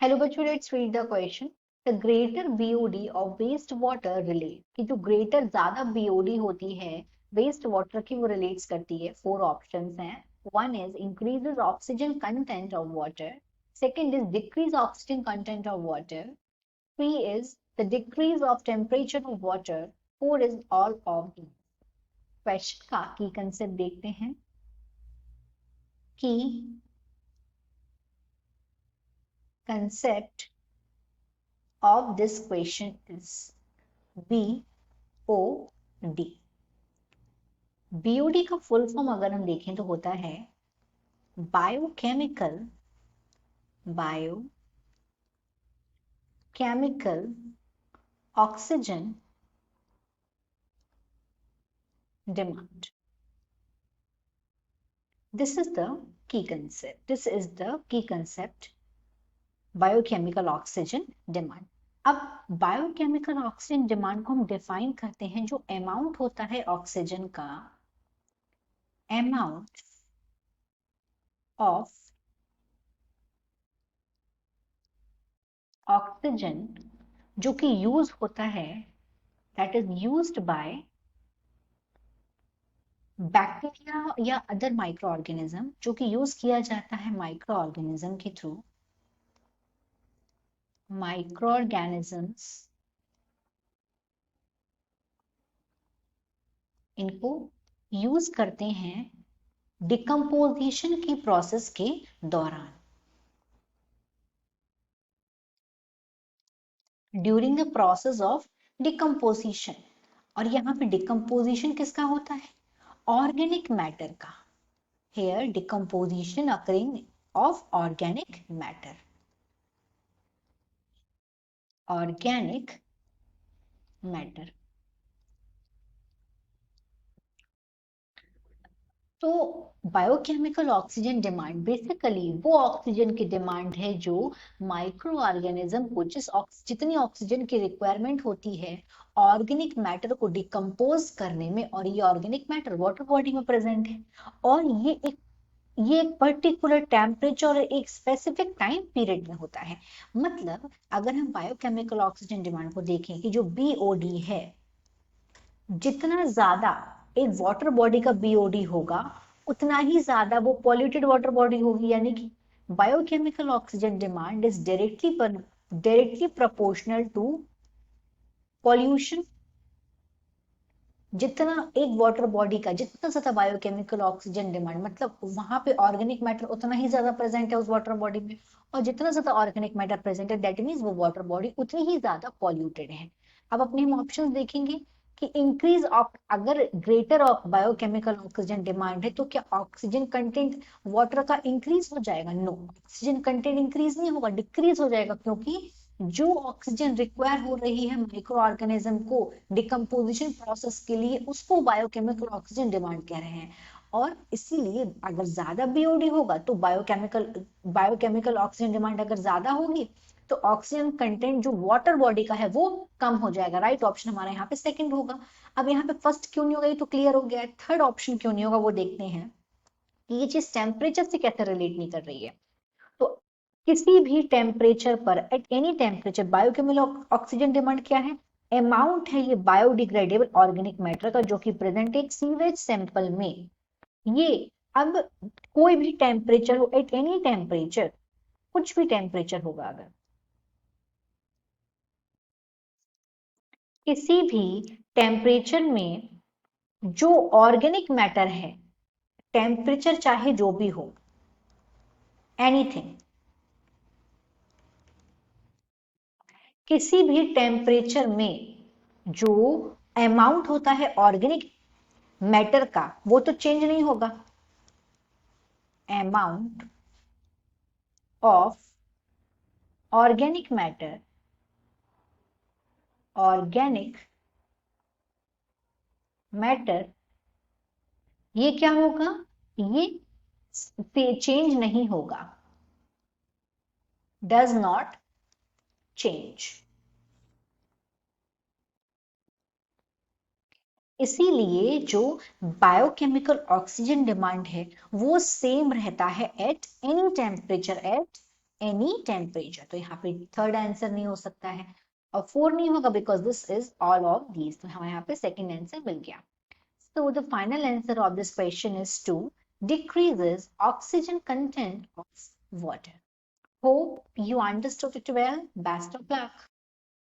Hello बच्चों, let's read the question. The greater BOD of waste water relate, कि जो greater ज्यादा BOD होती है वेस्ट वाटर की वो रिलेट्स करती है। फोर ऑप्शंस हैं। One is increases oxygen content of water, second is decrease oxygen content of water, three is the decrease of temperature of water, four is all of these. Question का की concept देखते हैं कि concept of this question is BOD। BOD का full form अगर हम देखें तो होता है biochemical oxygen demand. This is the key concept. This is the key concept. Biochemical oxygen demand. अब बायोकेमिकल ऑक्सीजन डिमांड को हम डिफाइन करते हैं, जो अमाउंट होता है ऑक्सीजन का, अमाउंट ऑफ ऑक्सीजन जो कि यूज होता है, that is used by bacteria या अदर माइक्रो ऑर्गेनिज्म, जो कि यूज किया जाता है माइक्रो ऑर्गेनिज्म के थ्रू। माइक्रो ऑर्गेनिजम्स इनको यूज करते हैं डिकम्पोजिशन की प्रोसेस के दौरान, during the process of decomposition. और यहाँ पे डिकम्पोजिशन किसका होता है? ऑर्गेनिक मैटर का। Here decomposition occurring of organic matter, organic matter. तो बायोकेमिकल ऑक्सीजन डिमांड बेसिकली वो ऑक्सीजन की डिमांड है जो माइक्रो ऑर्गेनिज्म को जितनी ऑक्सीजन की रिक्वायरमेंट होती है ऑर्गेनिक मैटर को डिकम्पोज करने में, और ये ऑर्गेनिक मैटर वाटर बॉडी में प्रेजेंट है, और ये एक पर्टिकुलर टेम्परेचर और एक स्पेसिफिक टाइम पीरियड में होता है। मतलब अगर हम बायोकेमिकल ऑक्सीजन डिमांड को देखें कि जो बीओडी है, जितना ज्यादा एक वाटर बॉडी का बीओडी होगा उतना ही ज्यादा वो पॉल्यूटेड वाटर बॉडी होगी। यानी कि biochemical oxygen demand is directly proportional to pollution. जितना एक वाटर बॉडी का जितना ज्यादा बायोकेमिकल ऑक्सीजन डिमांड, मतलब वहां पे ऑर्गेनिक मैटर उतना ही ज्यादा प्रेजेंट है उस वाटर बॉडी में, और जितना ज्यादा ऑर्गेनिक मैटर प्रेजेंट है दैट मीन्स वो वाटर बॉडी उतनी ही ज्यादा पॉल्यूटेड है। अब अपने हम ऑप्शन देखेंगे कि इंक्रीज ऑफ, अगर greater of biochemical oxygen demand है तो क्या ऑक्सीजन कंटेंट वाटर का इंक्रीज हो जाएगा? नो, ऑक्सीजन कंटेंट इंक्रीज नहीं होगा, डिक्रीज हो जाएगा, क्योंकि जो ऑक्सीजन रिक्वायर हो रही है माइक्रो ऑर्गेनिज्म को डिकम्पोजिशन प्रोसेस के लिए उसको बायोकेमिकल ऑक्सीजन डिमांड कह रहे हैं। और इसीलिए अगर ज्यादा बीओडी होगा तो बायोकेमिकल ऑक्सीजन डिमांड अगर ज्यादा होगी तो ऑक्सीजन कंटेंट जो वाटर बॉडी का है वो कम हो जाएगा। राइट ऑप्शन हमारा यहाँ पे सेकंड होगा। अब यहाँ पे फर्स्ट क्यों नहीं होगा ये तो क्लियर हो गया है, थर्ड ऑप्शन क्यों नहीं होगा वो देखते हैं कि ये चीज टेम्परेचर से कैसे रिलेट नहीं कर रही है। तो किसी भी टेम्परेचर पर, at any temperature, biochemical oxygen demand क्या है? अमाउंट है ये बायोडिग्रेडेबल ऑर्गेनिक मैटर का जो कि प्रेजेंट एक सीवेज सैंपल में। ये अब कोई भी टेम्परेचर हो, एट एनी टेम्परेचर, कुछ भी टेम्परेचर होगा, अगर किसी भी टेम्परेचर में जो ऑर्गेनिक मैटर है, टेम्परेचर चाहे जो भी हो, एनीथिंग, किसी भी टेम्परेचर में जो अमाउंट होता है ऑर्गेनिक मैटर का वो तो चेंज नहीं होगा। Amount of organic matter, organic matter, ये क्या होगा? ये चेंज नहीं होगा, डज नॉट चेंज। इसीलिए जो बायोकेमिकल ऑक्सीजन डिमांड है वो सेम रहता है at any temperature, at any temperature. तो यहाँ पे थर्ड आंसर नहीं हो सकता है और 4 नहीं होगा because this is all of these, तो हमें यहाँ पे सेकंड आंसर मिल गया। So the final answer of this question is 2, decreases oxygen content of water. Hope you understood it well. Best of luck.